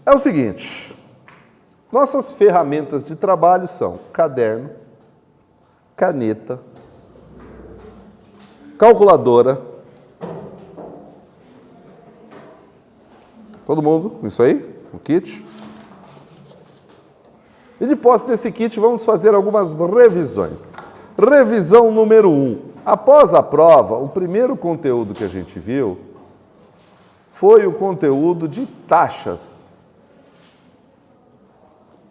É o seguinte, nossas ferramentas de trabalho são caderno, caneta, calculadora. Todo mundo com isso aí? O kit? E de posse desse kit, vamos fazer algumas revisões. Revisão número 1. Após a prova, o primeiro conteúdo que a gente viu foi o conteúdo de taxas.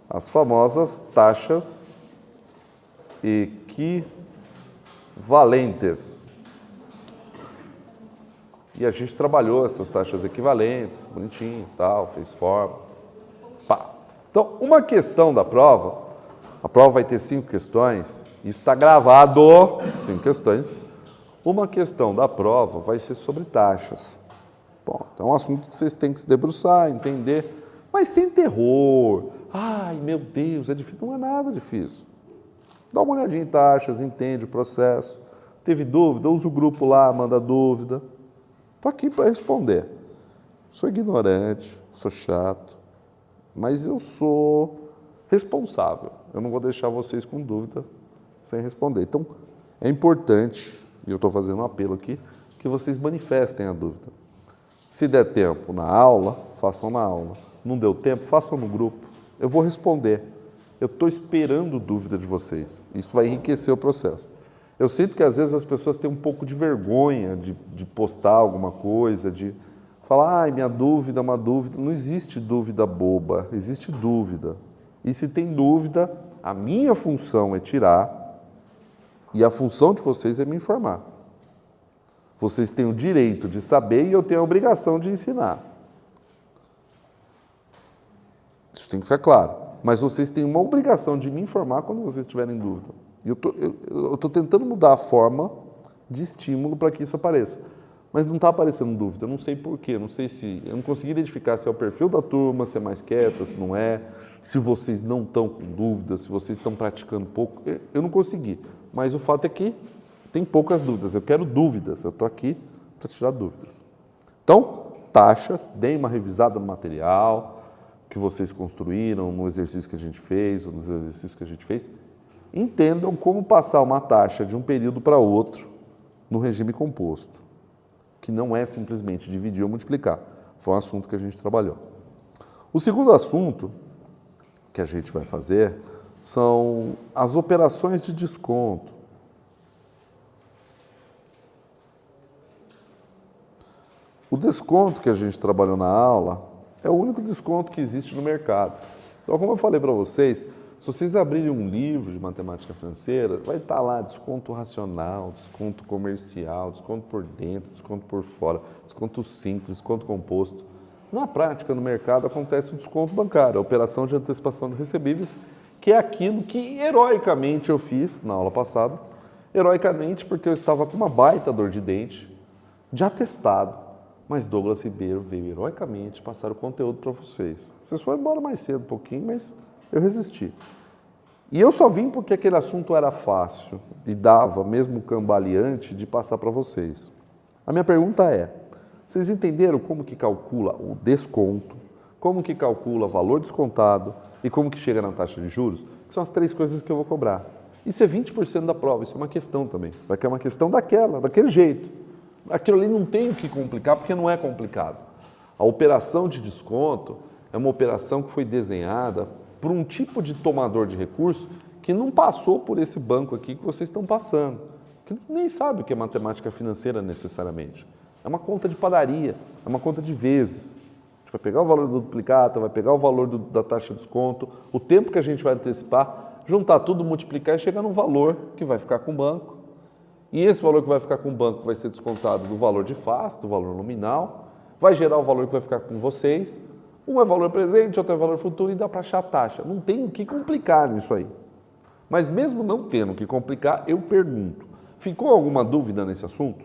As famosas taxas equivalentes. E a gente trabalhou essas taxas equivalentes, bonitinho, tal, fez forma. Pá. Então, uma questão da prova, a prova vai ter 5 questões, isso está gravado, 5 questões. Uma questão da prova vai ser sobre taxas. Bom, então é um assunto que vocês têm que se debruçar, entender, mas sem terror. Ai, meu Deus, é difícil. Não é nada difícil. Dá uma olhadinha em taxas, entende o processo. Teve dúvida? Usa o grupo lá, manda dúvida. Estou aqui para responder. Sou ignorante, sou chato, mas eu sou responsável. Eu não vou deixar vocês com dúvida sem responder. Então, é importante, e eu estou fazendo um apelo aqui, que vocês manifestem a dúvida. Se der tempo na aula, façam na aula. Não deu tempo, façam no grupo. Eu vou responder. Eu estou esperando dúvida de vocês. Isso vai enriquecer o processo. Eu sinto que às vezes as pessoas têm um pouco de vergonha de postar alguma coisa, de falar, ai, minha dúvida é uma dúvida. Não existe dúvida boba, existe dúvida. E se tem dúvida, a minha função é tirar e a função de vocês é me informar. Vocês têm o direito de saber e eu tenho a obrigação de ensinar. Isso tem que ficar claro. Mas vocês têm uma obrigação de me informar quando vocês tiverem dúvida. E eu estou tentando mudar a forma de estímulo para que isso apareça. Mas não está aparecendo dúvida, eu não sei porquê, não sei se... Eu não consegui identificar se é o perfil da turma, se é mais quieta, se não é, se vocês não estão com dúvida, se vocês estão praticando pouco. Eu não consegui. Mas o fato é que tem poucas dúvidas. Eu quero dúvidas, eu estou aqui para tirar dúvidas. Então, taxas, deem uma revisada no material que vocês construíram, no exercício que a gente fez, ou nos exercícios que a gente fez. Entendam como passar uma taxa de um período para outro no regime composto, que não é simplesmente dividir ou multiplicar. Foi um assunto que a gente trabalhou. O segundo assunto que a gente vai fazer são as operações de desconto. O desconto que a gente trabalhou na aula é o único desconto que existe no mercado. Então, como eu falei para vocês, se vocês abrirem um livro de matemática financeira, vai estar lá desconto racional, desconto comercial, desconto por dentro, desconto por fora, desconto simples, desconto composto. Na prática, no mercado, acontece o desconto bancário, a operação de antecipação de recebíveis, que é aquilo que heroicamente eu fiz na aula passada. Heroicamente porque eu estava com uma baita dor de dente, de atestado. Mas Douglas Ribeiro veio heroicamente passar o conteúdo para vocês. Vocês foram embora mais cedo um pouquinho, mas eu resisti. E eu só vim porque aquele assunto era fácil e dava, mesmo cambaleante, de passar para vocês. A minha pergunta é, vocês entenderam como que calcula o desconto, como que calcula valor descontado e como que chega na taxa de juros? Que são as 3 coisas que eu vou cobrar. Isso é 20% da prova, isso é uma questão também. Vai cair uma questão daquele jeito. Aquilo ali não tem o que complicar, porque não é complicado. A operação de desconto é uma operação que foi desenhada por um tipo de tomador de recurso que não passou por esse banco aqui que vocês estão passando, que nem sabe o que é matemática financeira necessariamente. É uma conta de padaria, é uma conta de vezes. A gente vai pegar o valor do duplicata, vai pegar o valor da taxa de desconto, o tempo que a gente vai antecipar, juntar tudo, multiplicar e chegar num valor que vai ficar com o banco. E esse valor que vai ficar com o banco vai ser descontado do valor de face, do valor nominal, vai gerar o valor que vai ficar com vocês. Um é valor presente, outro é valor futuro e dá para achar a taxa. Não tem o que complicar nisso aí. Mas mesmo não tendo o que complicar, eu pergunto. Ficou alguma dúvida nesse assunto?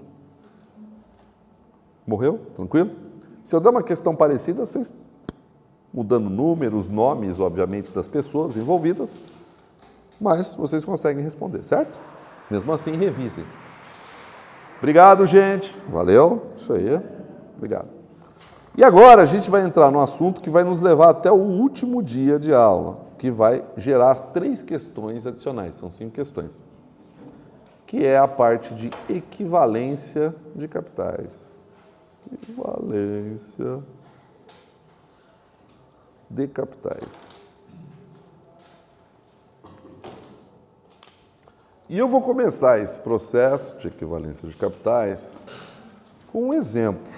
Morreu? Tranquilo? Se eu der uma questão parecida, vocês mudando números, nomes, obviamente, das pessoas envolvidas, mas vocês conseguem responder, certo? Mesmo assim, revisem. Obrigado, gente. Valeu. Isso aí. Obrigado. E agora a gente vai entrar no assunto que vai nos levar até o último dia de aula, que vai gerar as 3 questões adicionais, são 5 questões, que é a parte de equivalência de capitais. Equivalência de capitais. E eu vou começar esse processo de equivalência de capitais com um exemplo.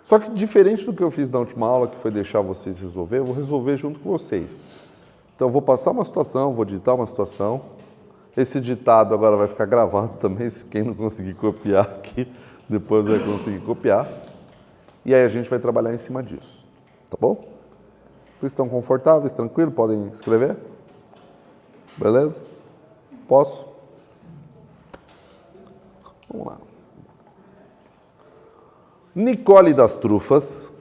Só que diferente do que eu fiz na última aula, que foi deixar vocês resolver, eu vou resolver junto com vocês. Então eu vou passar uma situação, vou digitar uma situação. Esse ditado agora vai ficar gravado também, se quem não conseguir copiar aqui, depois vai conseguir copiar. E aí a gente vai trabalhar em cima disso, tá bom? Vocês estão confortáveis, tranquilo? Podem escrever? Beleza? Posso? Vamos lá. Nicole das Trufas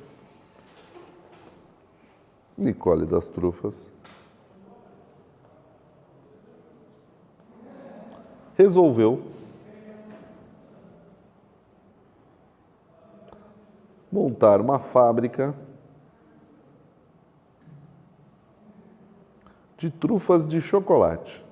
resolveu montar uma fábrica de trufas de chocolate.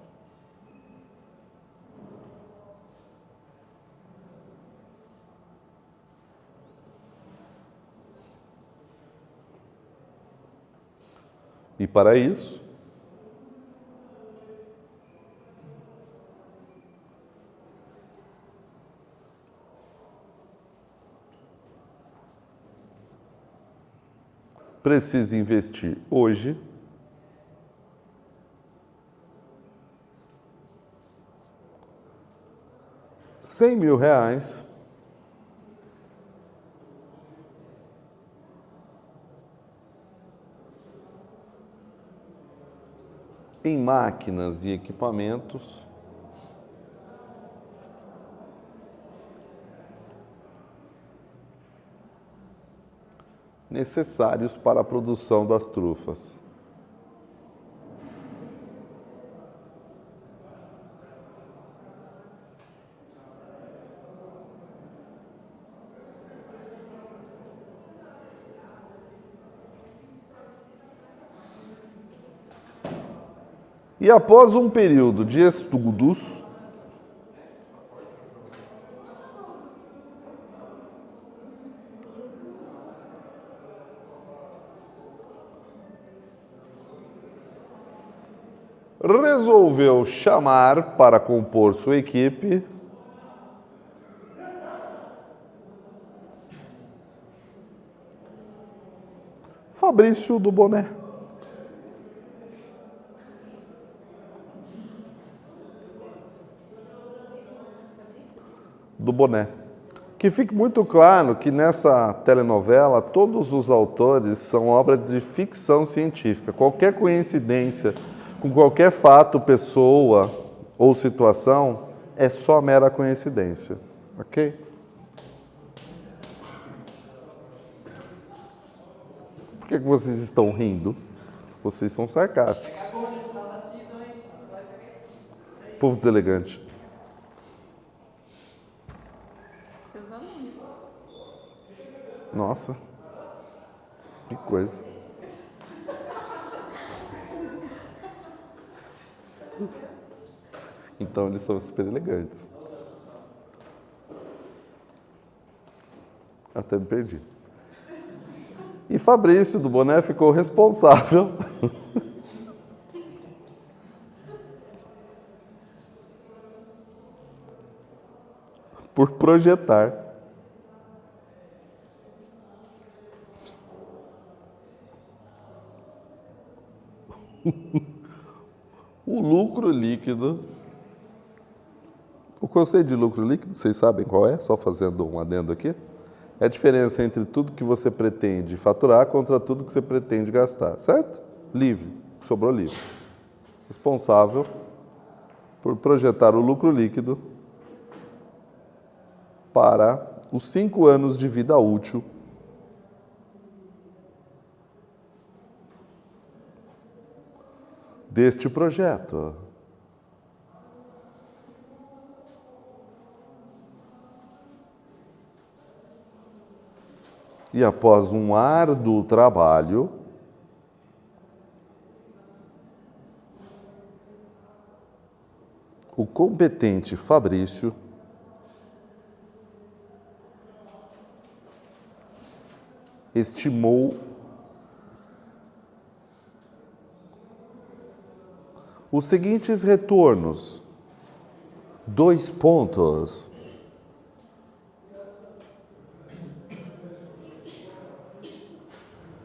E para isso, precisa investir hoje R$ 100.000 em máquinas e equipamentos necessários para a produção das trufas. E após um período de estudos, resolveu chamar para compor sua equipe Fabrício do Boné. Do Boné. Que fique muito claro que nessa telenovela todos os autores são obras de ficção científica. Qualquer coincidência com qualquer fato, pessoa ou situação é só mera coincidência, ok? Por que vocês estão rindo? Vocês são sarcásticos. Povo deselegante. Nossa, que coisa. Então eles são super elegantes. Até me perdi. E Fabrício do Boné ficou responsável por projetar o lucro líquido. O conceito de lucro líquido, vocês sabem qual é? Só fazendo um adendo aqui. É a diferença entre tudo que você pretende faturar contra tudo que você pretende gastar, certo? Livre, sobrou livre. Responsável por projetar o lucro líquido para os 5 anos de vida útil deste projeto. E após um árduo trabalho, o competente Fabrício estimou os seguintes retornos. 2 pontos.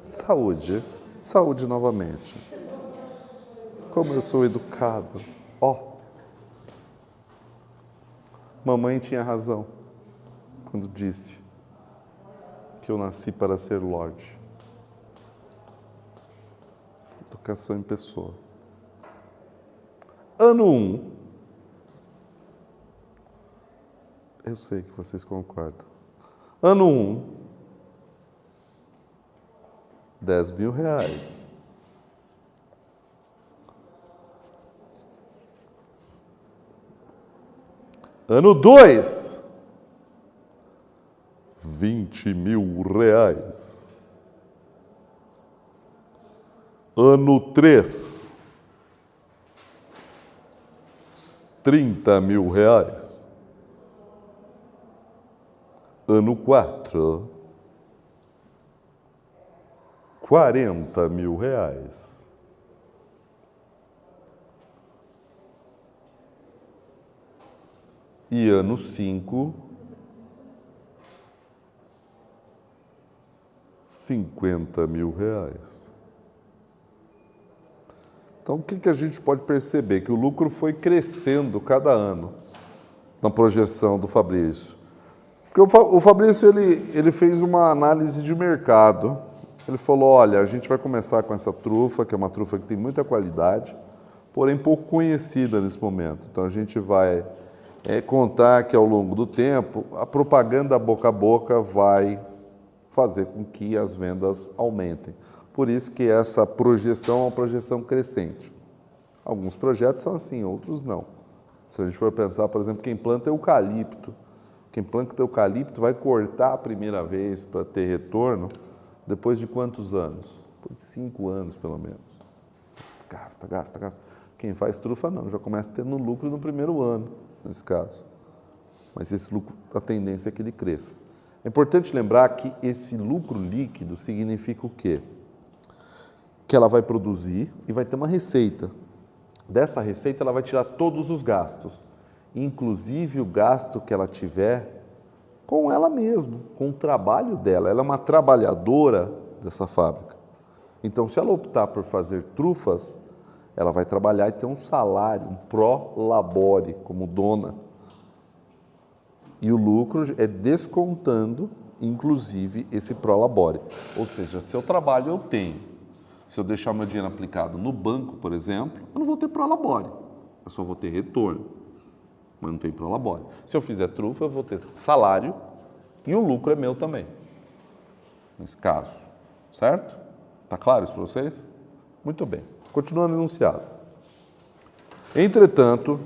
Saúde. Saúde novamente. Como eu sou educado. Ó. Mamãe tinha razão quando disse que eu nasci para ser Lorde. Educação em pessoa. Ano 1. Eu sei que vocês concordam. Ano 1. 10.000 reais. Ano 2. 20.000 reais. Ano 3. 30.000 reais. Ano 4. 40.000 reais. E ano 5, 50.000 reais. Então, o que a gente pode perceber? Que o lucro foi crescendo cada ano na projeção do Fabrício. Porque o Fabrício ele fez uma análise de mercado. Ele falou, olha, a gente vai começar com essa trufa, que é uma trufa que tem muita qualidade, porém pouco conhecida nesse momento. Então, a gente vai contar que, ao longo do tempo, a propaganda boca a boca vai fazer com que as vendas aumentem. Por isso que essa projeção é uma projeção crescente. Alguns projetos são assim, outros não. Se a gente for pensar, por exemplo, quem planta eucalipto. Quem planta eucalipto vai cortar a primeira vez para ter retorno depois de quantos anos? Depois de 5 anos, pelo menos. Gasta. Quem faz trufa não, já começa tendo lucro no primeiro ano, nesse caso. Mas esse lucro, a tendência é que ele cresça. É importante lembrar que esse lucro líquido significa o quê? Que ela vai produzir e vai ter uma receita. Dessa receita, ela vai tirar todos os gastos, inclusive o gasto que ela tiver com ela mesma, com o trabalho dela. Ela é uma trabalhadora dessa fábrica. Então, se ela optar por fazer trufas, ela vai trabalhar e ter um salário, um pró-labore, como dona. E o lucro é descontando, inclusive, esse pró-labore. Ou seja, se eu trabalho, eu tenho. Se eu deixar meu dinheiro aplicado no banco, por exemplo, eu não vou ter pró-labore. Eu só vou ter retorno, mas não tem pró-labore. Se eu fizer trufa, eu vou ter salário e o lucro é meu também, nesse caso. Certo? Está claro isso para vocês? Muito bem. Continuando o enunciado. Entretanto,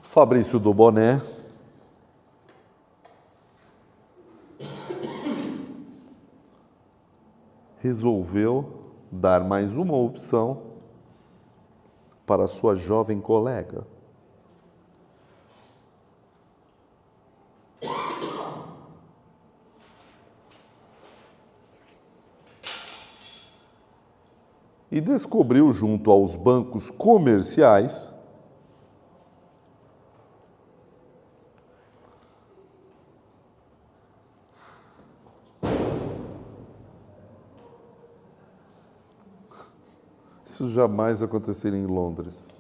Fabrício do Boné resolveu dar mais uma opção para sua jovem colega. E descobriu junto aos bancos comerciais isso jamais aconteceria em Londres.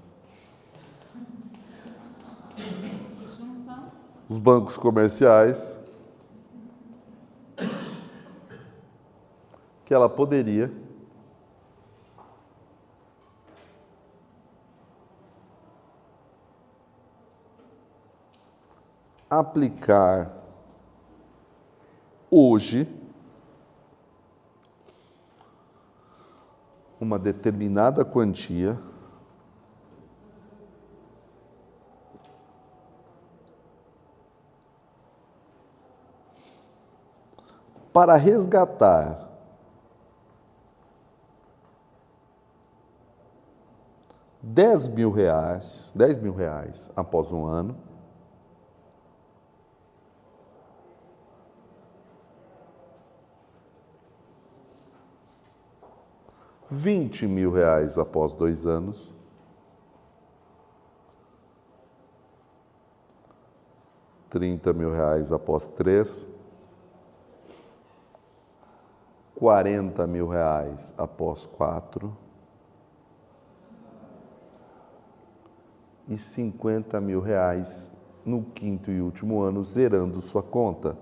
Os bancos comerciais que ela poderia aplicar hoje uma determinada quantia para resgatar R$ 10.000 após um ano, R$ 20.000 após 2 anos, R$ 30.000 após 3, R$ 40.000 após 4 e R$ 50.000 no quinto e último ano, zerando sua conta.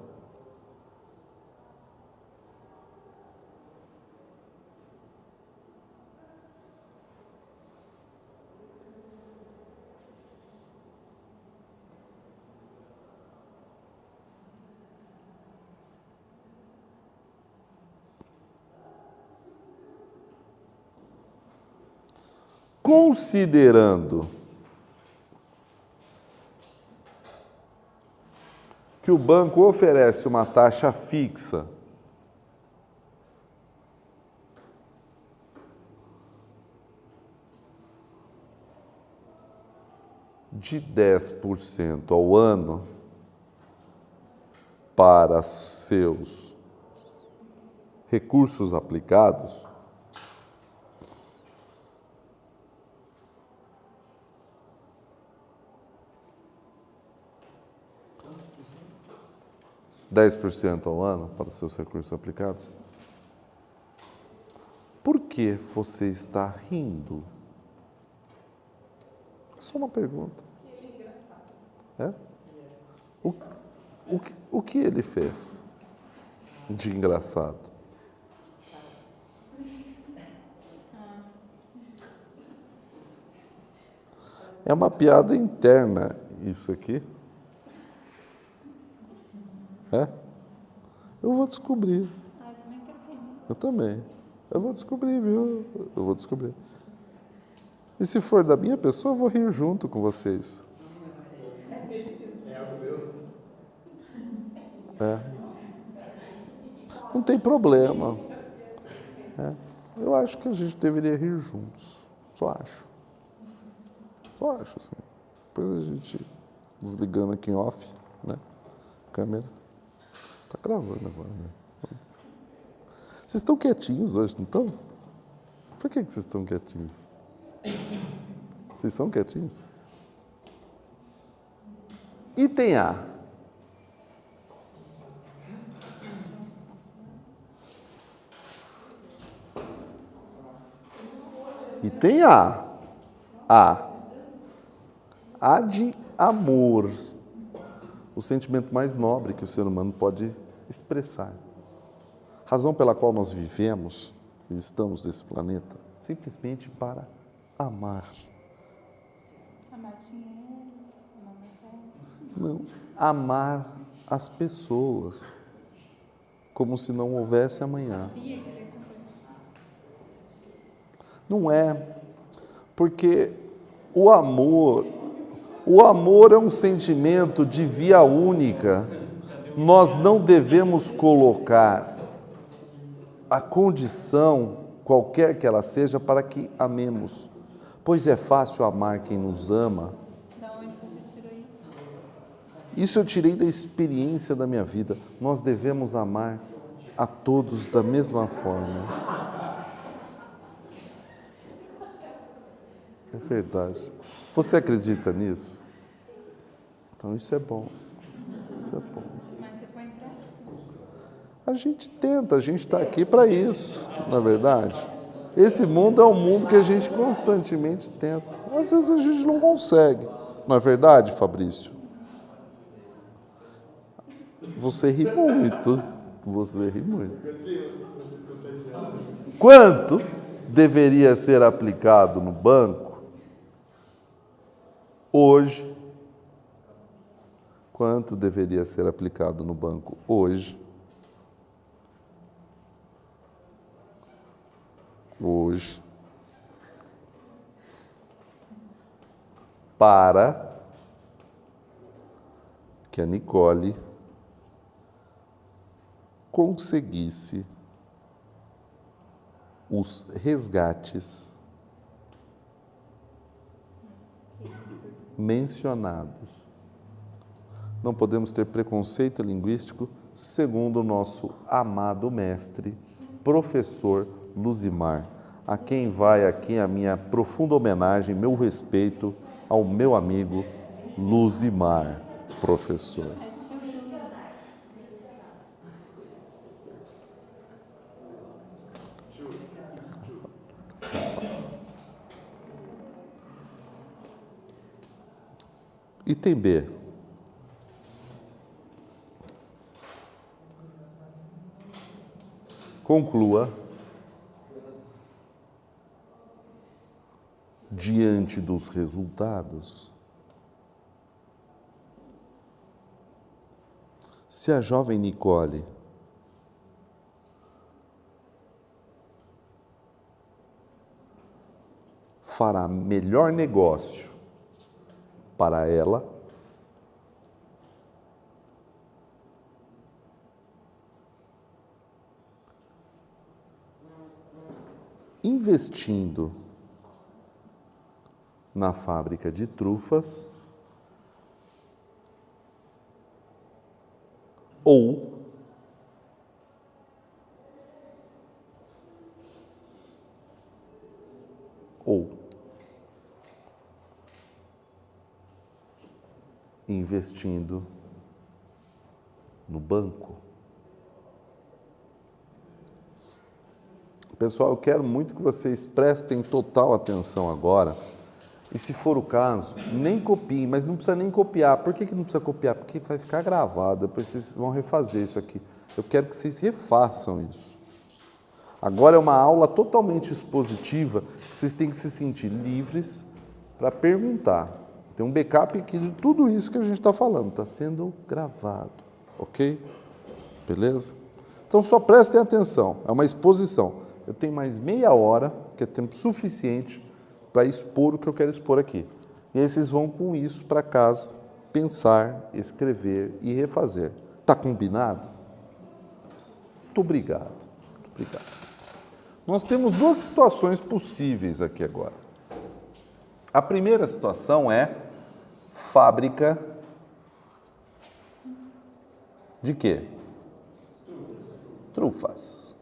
Considerando que o banco oferece uma taxa fixa de 10% ao ano para seus recursos aplicados, (10% ao ano para seus recursos aplicados. Por que você está rindo? É só uma pergunta. É? O que ele fez de engraçado? É uma piada interna isso aqui. É? Eu vou descobrir. Eu também. Eu vou descobrir, viu? Eu vou descobrir. E se for da minha pessoa, eu vou rir junto com vocês. É. Não tem problema. É. Eu acho que a gente deveria rir juntos. Só acho. Só acho, sim. Depois a gente desligando aqui em off, né? Câmera. Tá gravando agora, né? Vocês estão quietinhos hoje, não estão? Por que vocês estão quietinhos? Vocês são quietinhos? Item A. Item A. A. A de amor. O sentimento mais nobre que o ser humano pode expressar. Razão pela qual nós vivemos e estamos nesse planeta, simplesmente para amar. Amar dinheiro, amar mercado. Não, amar as pessoas, como se não houvesse amanhã. Não é, porque o amor é um sentimento de via única. Nós não devemos colocar a condição, qualquer que ela seja, para que amemos. Pois é fácil amar quem nos ama. Da onde você tirou isso? Isso eu tirei da experiência da minha vida. Nós devemos amar a todos da mesma forma. É verdade. Você acredita nisso? Então isso é bom. Isso é bom. Mas você põe em prática? A gente tenta, a gente está aqui para isso, na verdade. Esse mundo é um mundo que a gente constantemente tenta. Às vezes a gente não consegue. Não é verdade, Fabrício? Você ri muito. Você ri muito. Quanto deveria ser aplicado no banco hoje? Quanto deveria ser aplicado no banco hoje? Para que a Nicole conseguisse os resgates mencionados. Não podemos ter preconceito linguístico, segundo o nosso amado mestre, professor Luzimar, a quem vai aqui a minha profunda homenagem, meu respeito ao meu amigo Luzimar, professor. Item B. Conclua, diante dos resultados, se a jovem Nicole fará melhor negócio para ela, investindo na fábrica de trufas ou investindo no banco. Pessoal, eu quero muito que vocês prestem total atenção agora. E se for o caso, nem copiem, mas não precisa nem copiar. Por que não precisa copiar? Porque vai ficar gravado, depois vocês vão refazer isso aqui. Eu quero que vocês refaçam isso. Agora é uma aula totalmente expositiva, que vocês têm que se sentir livres para perguntar. Tem um backup aqui de tudo isso que a gente está falando, está sendo gravado, ok? Beleza? Então só prestem atenção, é uma exposição. Eu tenho mais meia hora, que é tempo suficiente para expor o que eu quero expor aqui. E aí vocês vão com isso para casa, pensar, escrever e refazer. Está combinado? Muito obrigado. Muito obrigado. Nós temos duas situações possíveis aqui agora. A primeira situação é fábrica de quê? Trufas.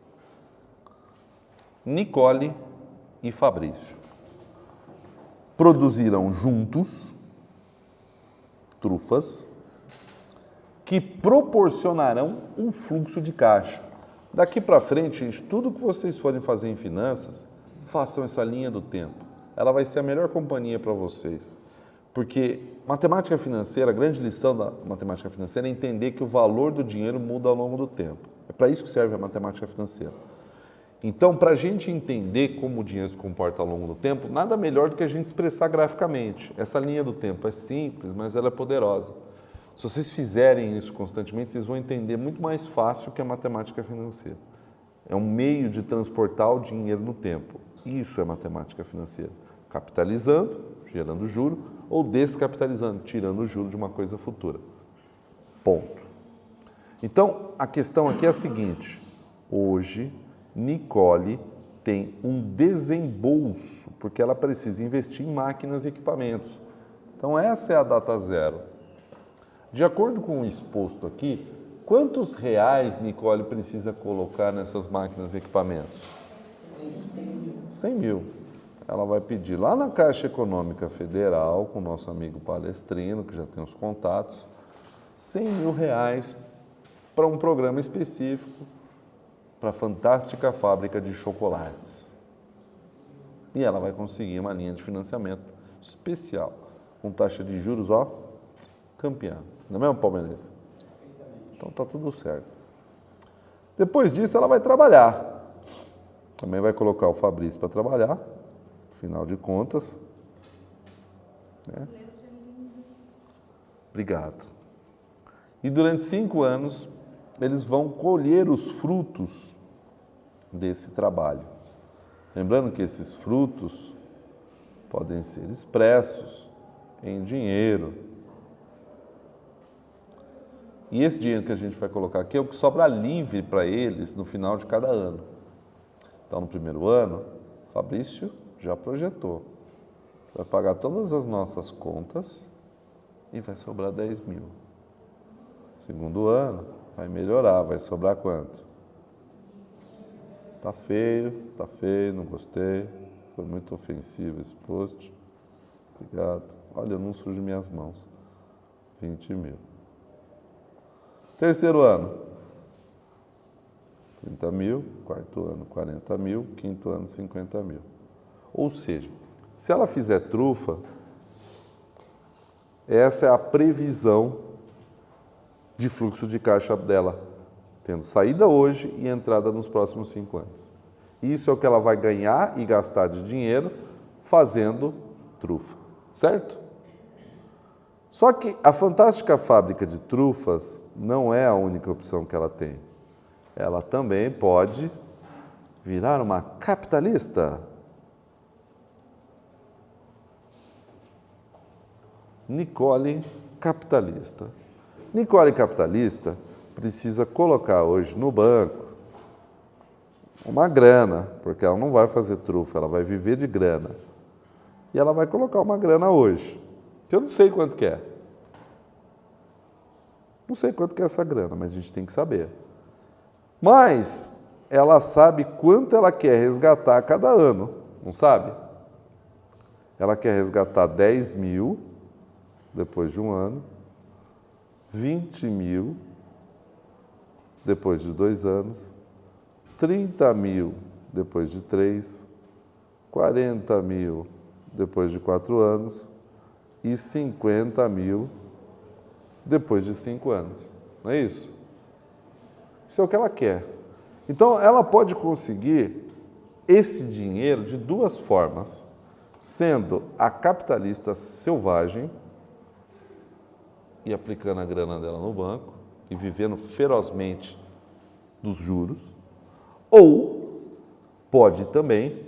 Nicole e Fabrício produzirão juntos trufas que proporcionarão um fluxo de caixa. Daqui para frente, gente, tudo que vocês forem fazer em finanças, façam essa linha do tempo. Ela vai ser a melhor companhia para vocês. Porque matemática financeira, a grande lição da matemática financeira é entender que o valor do dinheiro muda ao longo do tempo. É para isso que serve a matemática financeira. Então, para a gente entender como o dinheiro se comporta ao longo do tempo, nada melhor do que a gente expressar graficamente. Essa linha do tempo é simples, mas ela é poderosa. Se vocês fizerem isso constantemente, vocês vão entender muito mais fácil que a matemática financeira. É um meio de transportar o dinheiro no tempo. Isso é matemática financeira. Capitalizando, gerando juro, ou descapitalizando, tirando o juro de uma coisa futura. Ponto. Então, a questão aqui é a seguinte. Hoje, Nicole tem um desembolso, porque ela precisa investir em máquinas e equipamentos. Então, essa é a data zero. De acordo com o exposto aqui, quantos reais Nicole precisa colocar nessas máquinas e equipamentos? 100 mil. Ela vai pedir lá na Caixa Econômica Federal, com o nosso amigo Palestrino, que já tem os contatos, 100 mil reais para um programa específico para a fantástica fábrica de chocolates. E ela vai conseguir uma linha de financiamento especial, com taxa de juros, ó, campeã. Não é mesmo, Palmeirense? Então tá tudo certo. Depois disso, ela vai trabalhar. Também vai colocar o Fabrício para trabalhar, afinal de contas. Né? Obrigado. E durante 5 anos, eles vão colher os frutos desse trabalho. Lembrando que esses frutos podem ser expressos em dinheiro. E esse dinheiro que a gente vai colocar aqui é o que sobra livre para eles no final de cada ano. Então, no primeiro ano, Fabrício já projetou. Vai pagar todas as nossas contas e vai sobrar 10 mil. Segundo ano, vai melhorar, vai sobrar quanto? Tá feio, não gostei, foi muito ofensivo esse post. Obrigado. Olha, eu não sujo minhas mãos. 20 mil. Terceiro ano, 30 mil. Quarto ano, 40 mil. Quinto ano, 50 mil. Ou seja, se ela fizer trufa, essa é a previsão de fluxo de caixa dela, tendo saída hoje e entrada nos próximos 5 anos. Isso é o que ela vai ganhar e gastar de dinheiro fazendo trufa, certo? Só que a fantástica fábrica de trufas não é a única opção que ela tem. Ela também pode virar uma capitalista. Nicole capitalista. Nicole capitalista precisa colocar hoje no banco uma grana, porque ela não vai fazer trufa, ela vai viver de grana. E ela vai colocar uma grana hoje, que eu não sei quanto que é. Não sei quanto que é essa grana, mas a gente tem que saber. Mas ela sabe quanto ela quer resgatar cada ano, não sabe? Ela quer resgatar 10 mil depois de um ano, 20 mil depois de 2 anos, 30 mil depois de 3, 40 mil depois de 4 anos e 50 mil depois de 5 anos. Não é isso? Isso é o que ela quer. Então, ela pode conseguir esse dinheiro de 2 formas, sendo a capitalista selvagem e aplicando a grana dela no banco e vivendo ferozmente dos juros, ou pode também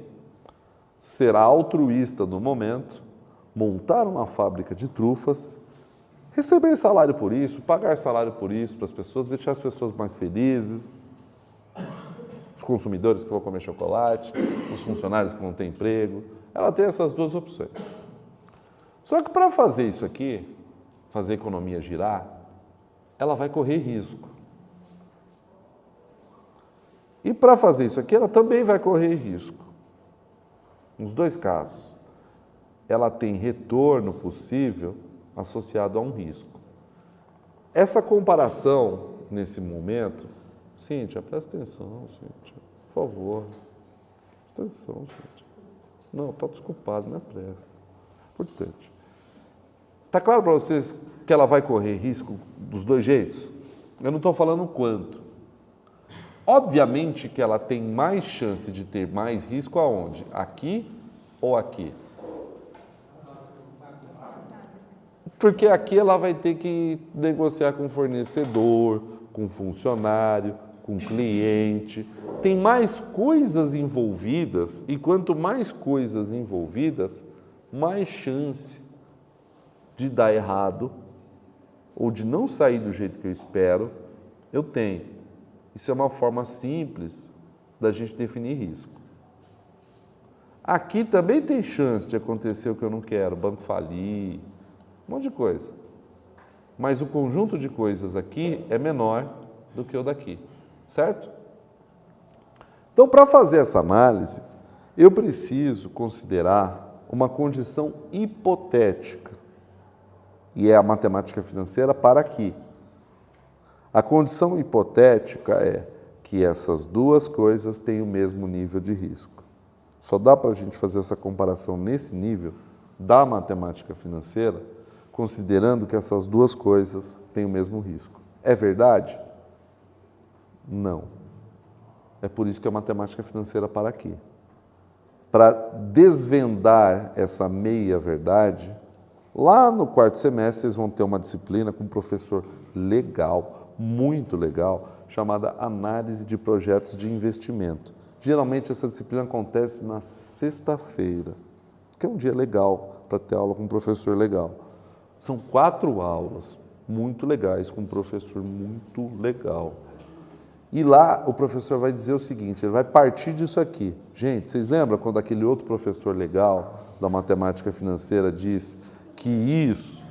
ser altruísta no momento, montar uma fábrica de trufas, receber salário por isso, pagar salário por isso para as pessoas, deixar as pessoas mais felizes, os consumidores que vão comer chocolate, os funcionários que vão ter emprego. Ela tem essas 2 opções. Só que para fazer isso aqui, fazer a economia girar, ela vai correr risco. E para fazer isso aqui, ela também vai correr risco. Nos 2 casos, ela tem retorno possível associado a um risco. Essa comparação, nesse momento, Cíntia, presta atenção, Cíntia, por favor. Presta atenção, Cíntia. Não, está desculpado, não é presta. Importante. Está claro para vocês que ela vai correr risco dos 2 jeitos? Eu não estou falando quanto. Obviamente que ela tem mais chance de ter mais risco aonde? Aqui ou aqui? Porque aqui ela vai ter que negociar com o fornecedor, com o funcionário, com o cliente. Tem mais coisas envolvidas e quanto mais coisas envolvidas, mais chance de dar errado ou de não sair do jeito que eu espero, eu tenho. Isso é uma forma simples da gente definir risco. Aqui também tem chance de acontecer o que eu não quero, banco falir, um monte de coisa. Mas o conjunto de coisas aqui é menor do que o daqui, certo? Então, para fazer essa análise, eu preciso considerar uma condição hipotética, e é a matemática financeira para aqui. A condição hipotética é que essas 2 coisas têm o mesmo nível de risco. Só dá para a gente fazer essa comparação nesse nível da matemática financeira, considerando que essas 2 coisas têm o mesmo risco. É verdade? Não. É por isso que a matemática financeira para aqui. Para desvendar essa meia-verdade, lá no 4º semestre vocês vão ter uma disciplina com um professor legal, muito legal, chamada Análise de Projetos de Investimento. Geralmente essa disciplina acontece na sexta-feira, que é um dia legal para ter aula com um professor legal. São 4 aulas, muito legais, com um professor muito legal. E lá o professor vai dizer o seguinte, ele vai partir disso aqui. Gente, vocês lembram quando aquele outro professor legal da matemática financeira diz que isso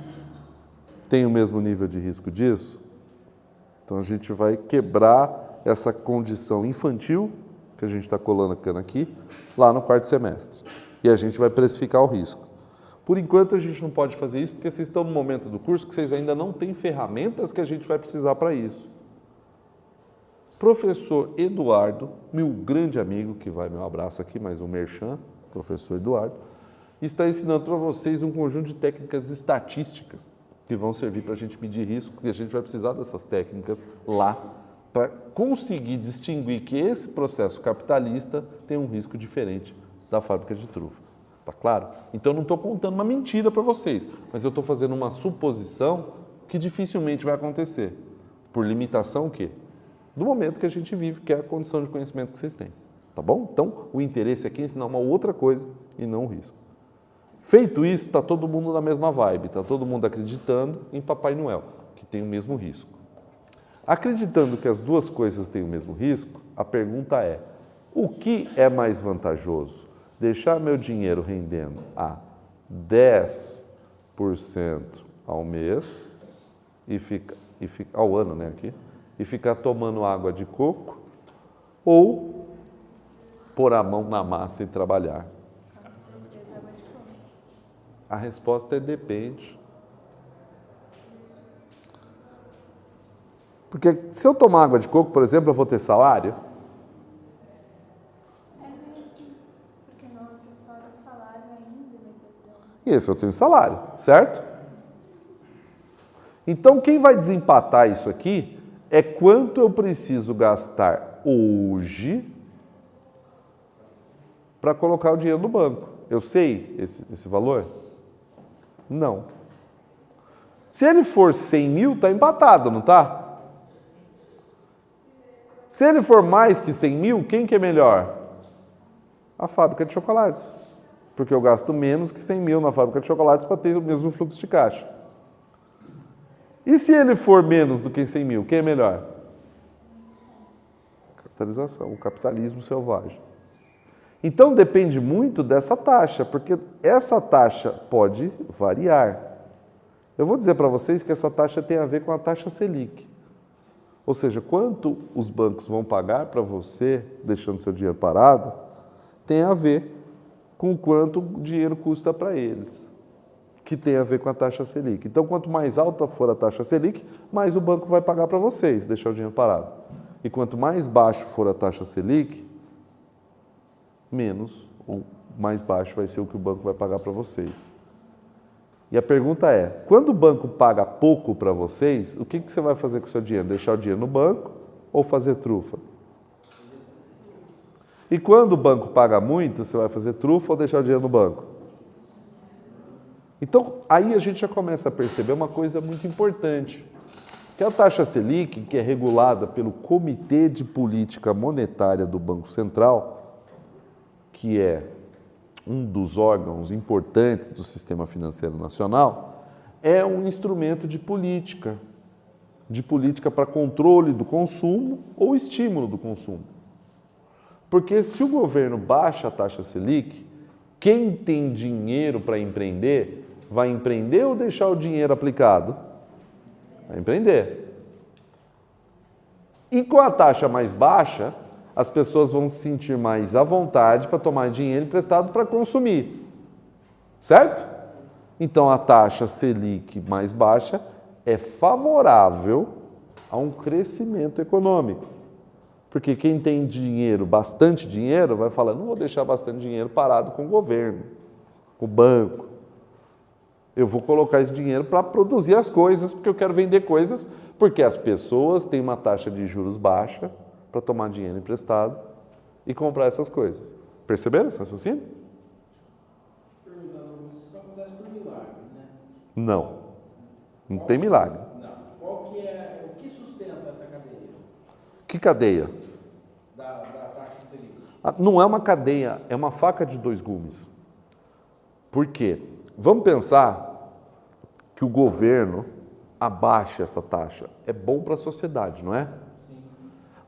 tem o mesmo nível de risco disso? Então a gente vai quebrar essa condição infantil que a gente está colocando aqui, lá no quarto semestre. E a gente vai precificar o risco. Por enquanto a gente não pode fazer isso porque vocês estão no momento do curso que vocês ainda não têm ferramentas que a gente vai precisar para isso. Professor Eduardo, meu grande amigo, que vai meu abraço aqui, mais um merchan, professor Eduardo, está ensinando para vocês um conjunto de técnicas estatísticas que vão servir para a gente medir risco, e a gente vai precisar dessas técnicas lá para conseguir distinguir que esse processo capitalista tem um risco diferente da fábrica de trufas. Tá claro? Então, eu não estou contando uma mentira para vocês, mas eu estou fazendo uma suposição que dificilmente vai acontecer. Por limitação o quê? Do momento que a gente vive, que é a condição de conhecimento que vocês têm. Tá bom? Então, o interesse aqui é ensinar uma outra coisa e não o risco. Feito isso, está todo mundo na mesma vibe, está todo mundo acreditando em Papai Noel, que tem o mesmo risco. Acreditando que as duas coisas têm o mesmo risco, a pergunta é, o que é mais vantajoso? Deixar meu dinheiro rendendo a 10% ao mês, ao ano, né, aqui, e ficar tomando água de coco, ou pôr a mão na massa e trabalhar? A resposta é depende. Porque se eu tomar água de coco, por exemplo, eu vou ter salário? É mesmo, porque no outro fora o salário ainda vai ter. E esse eu tenho salário, certo? Então, quem vai desempatar isso aqui é quanto eu preciso gastar hoje para colocar o dinheiro no banco. Eu sei esse valor? Não. Se ele for 100 mil, está empatado, não está? Se ele for mais que 100 mil, quem que é melhor? A fábrica de chocolates. Porque eu gasto menos que 100 mil na fábrica de chocolates para ter o mesmo fluxo de caixa. E se ele for menos do que 100 mil, quem é melhor? Capitalização, o capitalismo selvagem. Então depende muito dessa taxa, porque essa taxa pode variar. Eu vou dizer para vocês que essa taxa tem a ver com a taxa Selic. Ou seja, quanto os bancos vão pagar para você, deixando seu dinheiro parado, tem a ver com quanto o dinheiro custa para eles, que tem a ver com a taxa Selic. Então, quanto mais alta for a taxa Selic, mais o banco vai pagar para vocês, deixar o dinheiro parado. E quanto mais baixo for a taxa Selic, menos ou mais baixo vai ser o que o banco vai pagar para vocês. E a pergunta é, quando o banco paga pouco para vocês, o que você vai fazer com o seu dinheiro? Deixar o dinheiro no banco ou fazer trufa? E quando o banco paga muito, você vai fazer trufa ou deixar o dinheiro no banco? Então, aí a gente já começa a perceber uma coisa muito importante, que a taxa Selic, que é regulada pelo Comitê de Política Monetária do Banco Central, que é um dos órgãos importantes do sistema financeiro nacional, é um instrumento de política para controle do consumo ou estímulo do consumo. Porque se o governo baixa a taxa Selic, quem tem dinheiro para empreender, vai empreender ou deixar o dinheiro aplicado? Vai empreender. E com a taxa mais baixa, as pessoas vão se sentir mais à vontade para tomar dinheiro emprestado para consumir. Certo? Então, a taxa Selic mais baixa é favorável a um crescimento econômico. Porque quem tem dinheiro, bastante dinheiro, vai falar, não vou deixar bastante dinheiro parado com o governo, com o banco. Eu vou colocar esse dinheiro para produzir as coisas, porque eu quero vender coisas, porque as pessoas têm uma taxa de juros baixa para tomar dinheiro emprestado e comprar essas coisas. Perceberam esse raciocínio? Perguntando, isso acontece por milagre, né? Não. Não tem milagre. Não. Qual que é, o que sustenta essa cadeia? Que cadeia? Da taxa Selic? Não é uma cadeia, é uma faca de dois gumes. Por quê? Vamos pensar que o governo abaixe essa taxa, é bom para a sociedade, não é?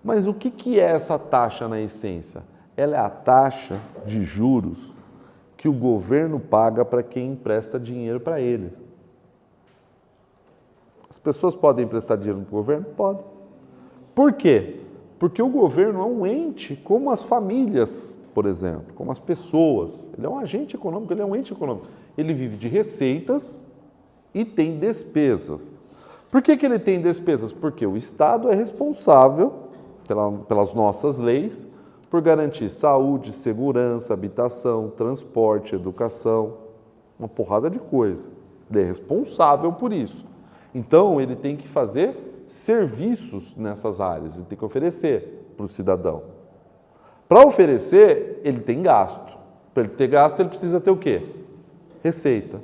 Mas o que é essa taxa na essência? Ela é a taxa de juros que o governo paga para quem empresta dinheiro para ele. As pessoas podem emprestar dinheiro para o governo? Podem. Por quê? Porque o governo é um ente como as famílias, por exemplo, como as pessoas. Ele é um agente econômico, ele é um ente econômico. Ele vive de receitas e tem despesas. Por que ele tem despesas? Porque o Estado é responsável, pelas nossas leis, por garantir saúde, segurança, habitação, transporte, educação, uma porrada de coisa. Ele é responsável por isso. Então, ele tem que fazer serviços nessas áreas, ele tem que oferecer para o cidadão. Para oferecer, ele tem gasto. Para ele ter gasto, ele precisa ter o quê? Receita.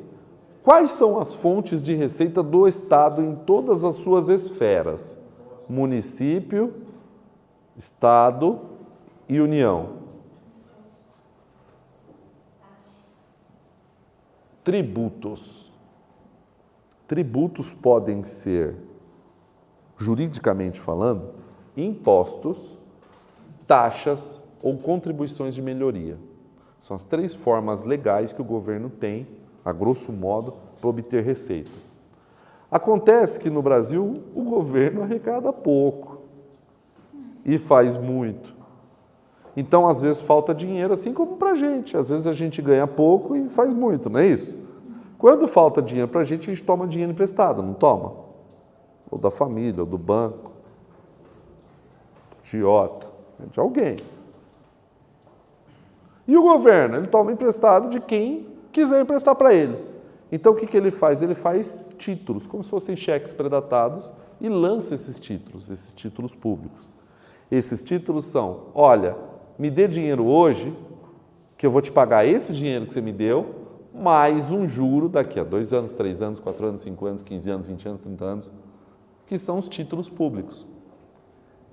Quais são as fontes de receita do Estado em todas as suas esferas? Município, Estado e União. Tributos. Tributos podem ser, juridicamente falando, impostos, taxas ou contribuições de melhoria. São as 3 formas legais que o governo tem, a grosso modo, para obter receita. Acontece que no Brasil o governo arrecada pouco e faz muito. Então, às vezes, falta dinheiro, assim como para a gente. Às vezes a gente ganha pouco e faz muito, não é isso? Quando falta dinheiro para a gente toma dinheiro emprestado, não toma? Ou da família, ou do banco, agiota, de alguém. E o governo? Ele toma emprestado de quem quiser emprestar para ele. Então, o que ele faz? Ele faz títulos, como se fossem cheques predatados, e lança esses títulos públicos. Esses títulos são, olha, me dê dinheiro hoje, que eu vou te pagar esse dinheiro que você me deu, mais um juro daqui a 2 anos, 3 anos, 4 anos, 5 anos, 15 anos, 20 anos, 30 anos, que são os títulos públicos.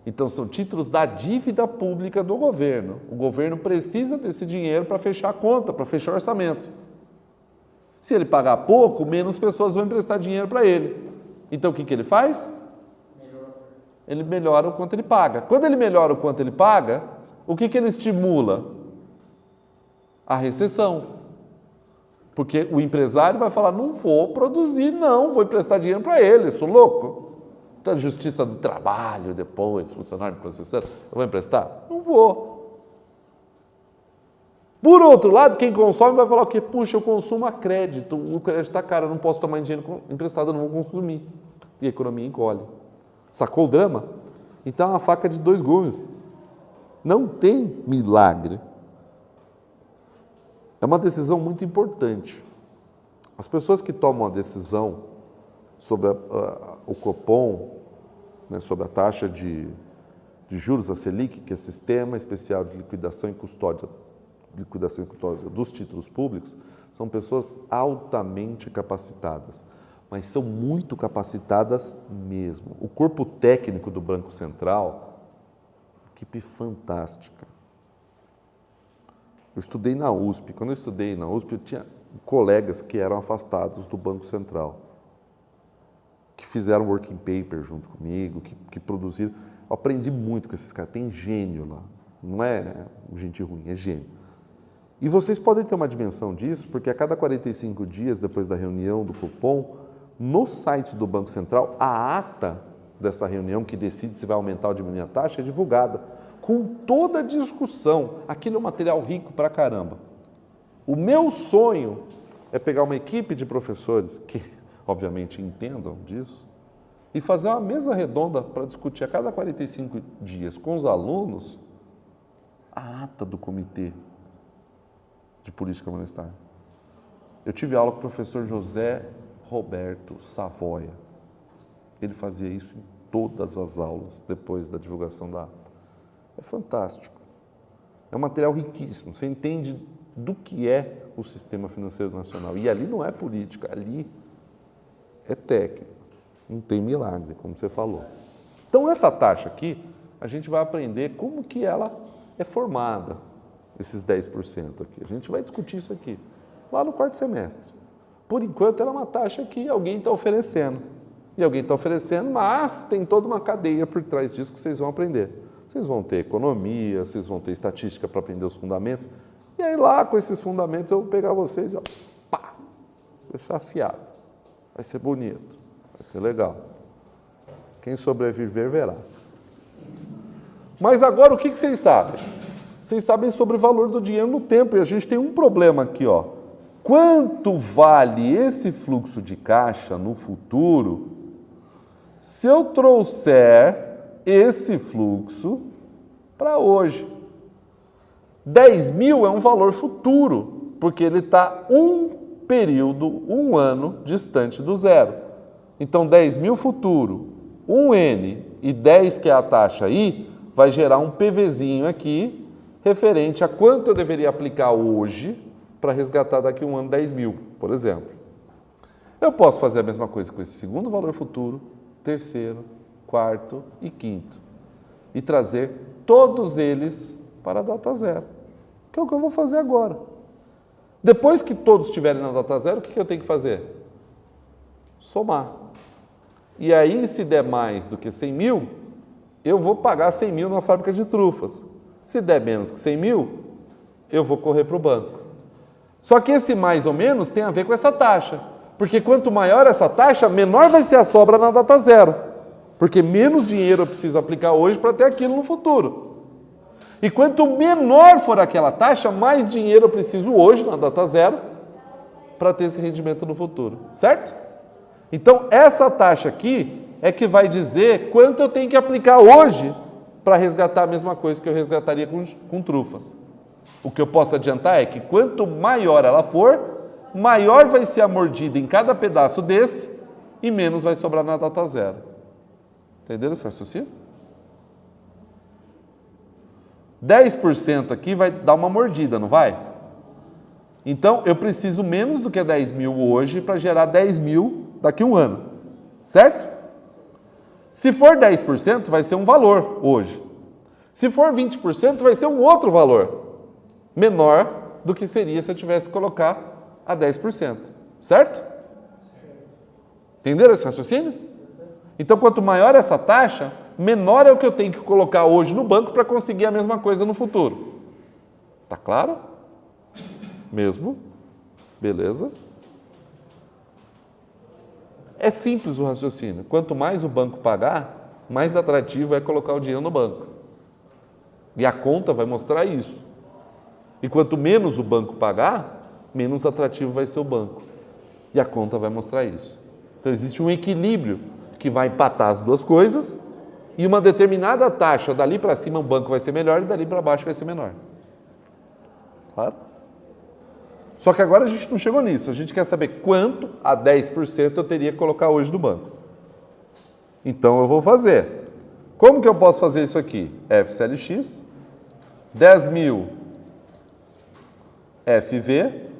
Então, são títulos da dívida pública do governo. O governo precisa desse dinheiro para fechar a conta, para fechar o orçamento. Se ele pagar pouco, menos pessoas vão emprestar dinheiro para ele. Então, o que ele faz? Ele melhora o quanto ele paga. Quando ele melhora o quanto ele paga, o que ele estimula? A recessão. Porque o empresário vai falar, não vou produzir, não, vou emprestar dinheiro para ele, sou louco. Então, justiça do trabalho, depois, funcionário processando, eu vou emprestar? Não vou. Por outro lado, quem consome vai falar o quê? Puxa, eu consumo a crédito, o crédito está caro, eu não posso tomar dinheiro emprestado, eu não vou consumir. E a economia encolhe. Sacou o drama? Então, é uma faca de 2 gumes. Não tem milagre. É uma decisão muito importante. As pessoas que tomam a decisão sobre o Copom, né, sobre a taxa de juros, a Selic, que é Sistema Especial de Liquidação e Custódia dos títulos públicos, são pessoas altamente capacitadas, mas são muito capacitadas mesmo. O corpo técnico do Banco Central, equipe fantástica. Eu estudei na USP. Quando eu estudei na USP, eu tinha colegas que eram afastados do Banco Central, que fizeram working paper junto comigo, que produziram. Eu aprendi muito com esses caras. Tem gênio lá. Não é gente ruim, é gênio. E vocês podem ter uma dimensão disso, porque a cada 45 dias, depois da reunião do Copom, no site do Banco Central, a ata dessa reunião que decide se vai aumentar ou diminuir a taxa é divulgada, com toda a discussão. Aquilo é um material rico pra caramba. O meu sonho é pegar uma equipe de professores que, obviamente, entendam disso e fazer uma mesa redonda para discutir a cada 45 dias com os alunos a ata do Comitê de Política Monetária. Eu tive aula com o professor José Roberto Savoia. Ele fazia isso em todas as aulas depois da divulgação da ata. É fantástico. É um material riquíssimo. Você entende do que é o sistema financeiro nacional. E ali não é política, ali é técnico. Não tem milagre, como você falou. Então, essa taxa aqui, a gente vai aprender como que ela é formada, esses 10% aqui. A gente vai discutir isso aqui, lá no 4º semestre. Por enquanto, ela é uma taxa que alguém está oferecendo. e alguém está oferecendo, mas tem toda uma cadeia por trás disso que vocês vão aprender. Vocês vão ter economia, vocês vão ter estatística para aprender os fundamentos, e aí lá com esses fundamentos eu vou pegar vocês e ó, pá, deixar afiado. Vai ser bonito, vai ser legal. Quem sobreviver verá. Mas agora o que vocês sabem? Vocês sabem sobre o valor do dinheiro no tempo, e a gente tem um problema aqui, ó. Quanto vale esse fluxo de caixa no futuro se eu trouxer esse fluxo para hoje? 10 mil é um valor futuro, porque ele está um período, um ano distante do zero. Então, 10 mil futuro, 1N e 10, que é a taxa aí, vai gerar um PVzinho aqui, referente a quanto eu deveria aplicar hoje para resgatar daqui a um ano 10 mil, por exemplo. Eu posso fazer a mesma coisa com esse segundo valor futuro, terceiro, quarto e quinto, e trazer todos eles para a data zero, que é o que eu vou fazer agora. Depois que todos estiverem na data zero, o que eu tenho que fazer? Somar. E aí, se der mais do que 100 mil, eu vou pagar 100 mil na fábrica de trufas. Se der menos que 100 mil, eu vou correr para o banco. Só que esse mais ou menos tem a ver com essa taxa. Porque quanto maior essa taxa, menor vai ser a sobra na data zero. Porque menos dinheiro eu preciso aplicar hoje para ter aquilo no futuro. E quanto menor for aquela taxa, mais dinheiro eu preciso hoje, na data zero, para ter esse rendimento no futuro. Certo? Então, essa taxa aqui é que vai dizer quanto eu tenho que aplicar hoje para resgatar a mesma coisa que eu resgataria com trufas. O que eu posso adiantar é que quanto maior ela for, maior vai ser a mordida em cada pedaço desse e menos vai sobrar na data zero. Entenderam esse raciocínio? 10% aqui vai dar uma mordida, não vai? Então, eu preciso menos do que 10 mil hoje para gerar 10 mil daqui a um ano. Certo? Se for 10%, vai ser um valor hoje. Se for 20%, vai ser um outro valor, menor do que seria se eu tivesse que colocar a 10%. Certo? Entenderam esse raciocínio? Então, quanto maior essa taxa, menor é o que eu tenho que colocar hoje no banco para conseguir a mesma coisa no futuro. Tá claro? Mesmo? Beleza? É simples o raciocínio. Quanto mais o banco pagar, mais atrativo é colocar o dinheiro no banco. E a conta vai mostrar isso. E quanto menos o banco pagar, menos atrativo vai ser o banco. E a conta vai mostrar isso. Então existe um equilíbrio que vai empatar as duas coisas, e uma determinada taxa, dali para cima o banco vai ser melhor e dali para baixo vai ser menor. Claro? Só que agora a gente não chegou nisso, a gente quer saber quanto a 10% eu teria que colocar hoje no banco. Então eu vou fazer. Como que eu posso fazer isso aqui? FCLX, 10 mil FV,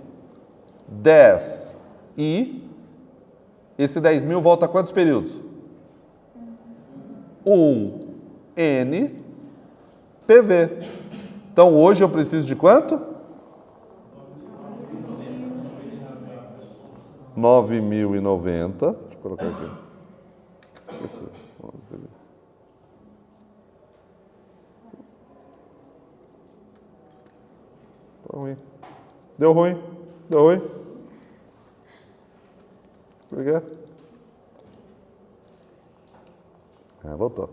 10 I, esse 10 mil volta a quantos períodos? 1N PV. Então hoje eu preciso de quanto? 9.090. Deixa eu colocar aqui. Isso. Tá ruim. Deu ruim. Deu ruim. Por quê? Voltou.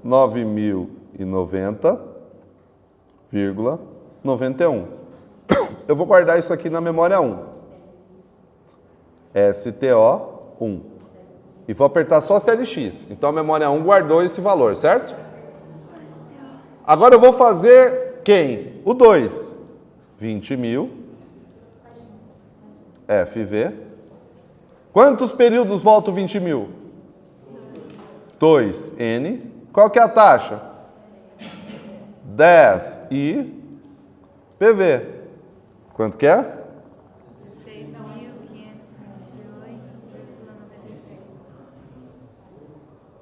9.090,91. Eu vou guardar isso aqui na memória 1. STO1. E vou apertar só CLX. Então a memória 1 guardou esse valor, certo? Agora eu vou fazer quem? O 2. 20.000 FV. Quantos períodos volta o 20.000? 2N. Qual que é a taxa? 10 I PV. Quanto que é?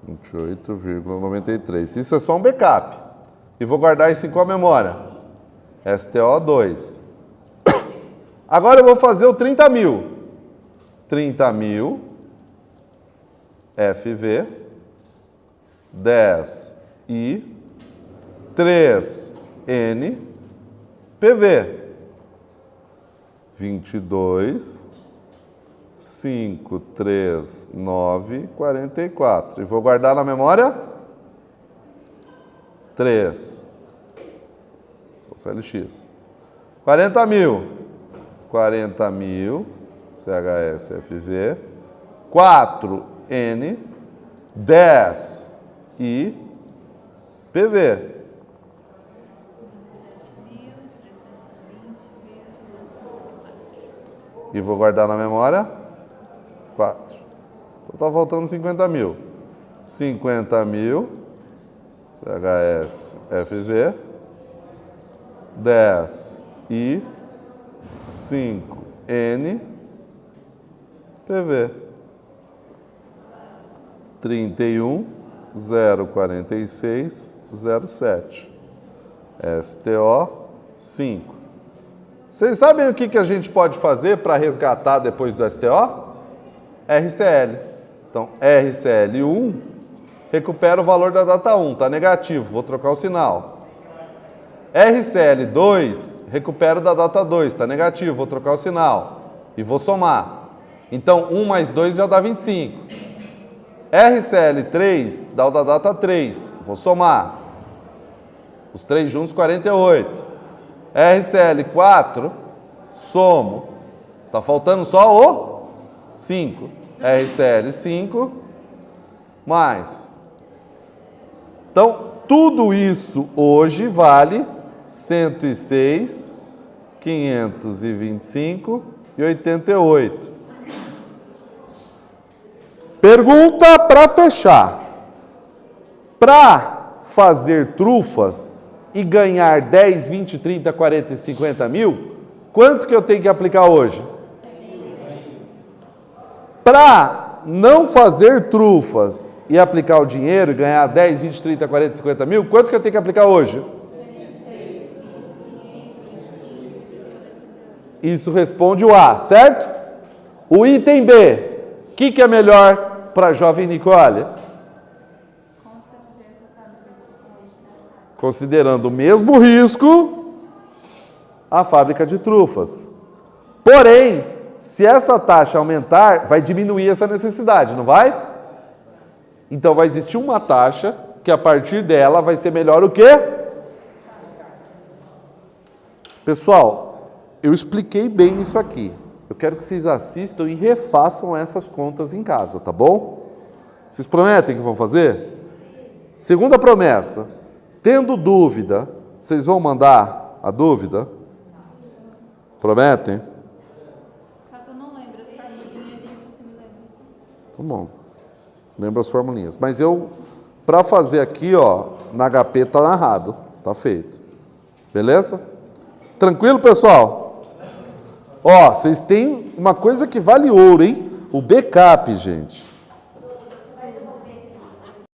28,93. Isso é só um backup. E vou guardar isso em qual memória? STO2. Agora eu vou fazer o 30.000. 30.000 FV, 10I, 3N, PV. 22, 5, 3, 9, 44. E vou guardar na memória 3. Só CLX. 40 mil. 40 mil, CHSFV. 4N, 10 I, PV. 17.320,54. E vou guardar na memória 4. Então tá faltando 50 mil. 50 mil, CHSFV. 10 I, 5N, PV. 31.046.07. STO 5. Vocês sabem o que a gente pode fazer para resgatar depois do STO? RCL. Então, RCL1 recupera o valor da data 1, está negativo, vou trocar o sinal. RCL2 recupera o da data 2, está negativo, vou trocar o sinal. E vou somar. Então, 1 mais 2 já dá 25. RCL3 dá o da data 3, vou somar. Os três juntos, 48. RCL4, somo. Está faltando só o 5. RCL5, mais. Então, tudo isso hoje vale 106.525,88. Pergunta para fechar. Para fazer trufas e ganhar 10, 20, 30, 40 e 50 mil, quanto que eu tenho que aplicar hoje? Para não fazer trufas e aplicar o dinheiro e ganhar 10, 20, 30, 40 e 50 mil, quanto que eu tenho que aplicar hoje? Isso responde o A, certo? O item B, o que é melhor para a jovem Nicole? Com certeza, fábrica de trufas. Considerando o mesmo risco, a fábrica de trufas. Porém, se essa taxa aumentar, vai diminuir essa necessidade, não vai? Então vai existir uma taxa que a partir dela vai ser melhor o quê? Pessoal, eu expliquei bem isso aqui. Eu quero que vocês assistam e refaçam essas contas em casa, tá bom? Vocês prometem que vão fazer? Segunda promessa. Tendo dúvida, vocês vão mandar a dúvida? Prometem? Caso eu não lembre as formulinhas ali, você me lembra. Tá bom. Lembra as formulinhas. Mas eu, para fazer aqui, ó, na HP tá narrado. Tá feito. Beleza? Tranquilo, pessoal? Ó, vocês têm uma coisa que vale ouro, hein? O backup, gente.